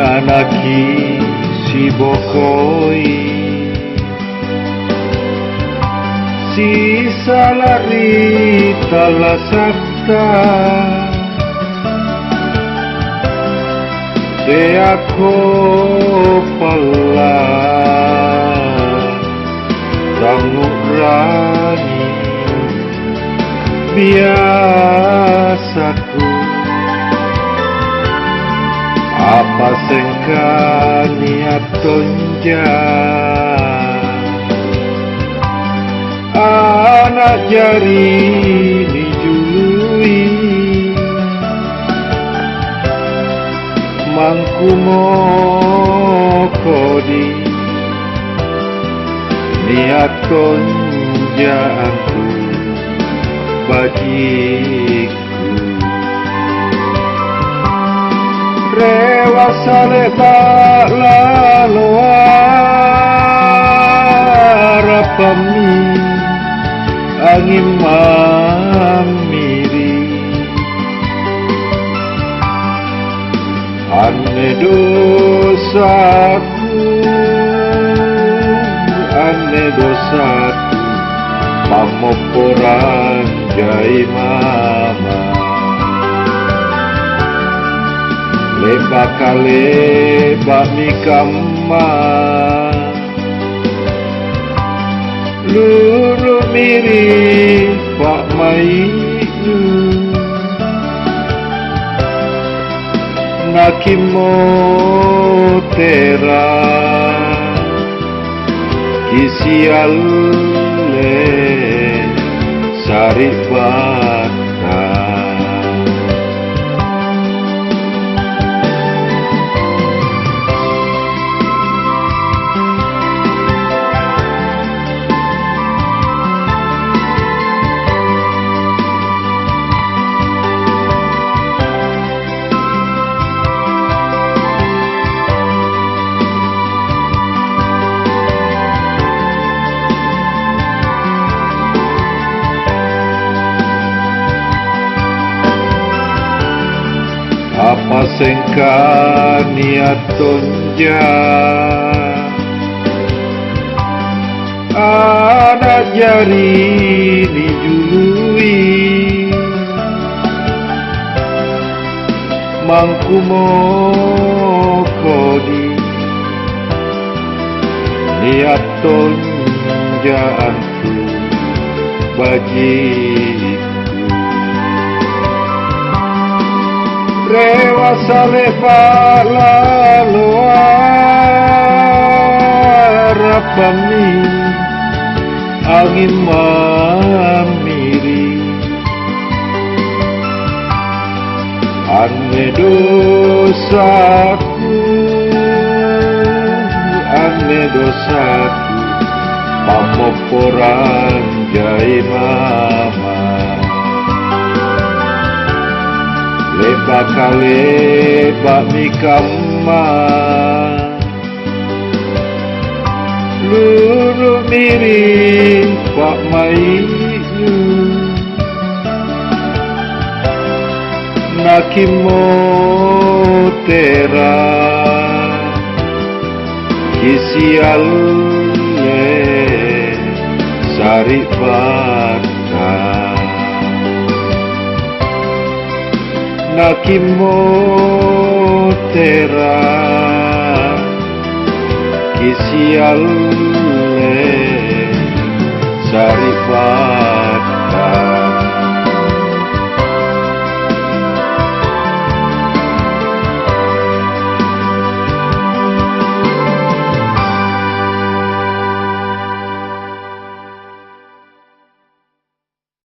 Anaki si bokoi si salari talasakta te ako pala tangurani biasaku apa sengkani atonja anak jari dijului mangkumo kodi niat konjaanku bagiku rewasa letak lalu harapami angin mamiri ane dosaku pamoporan jai mama leba kale bami kama luru miri pak mainu nakimo tera kisialle saripata apa sengkani atonja anak jari dijului mangkumo kodi niat tonjaanku bagiku rewasa lepak lalu harapami angin mamiri ane dosaku pamoporan jai mama leba kale bami kama luru miri pak mainu nakimo tera kisialle saripata nakimo tera kisialle saripata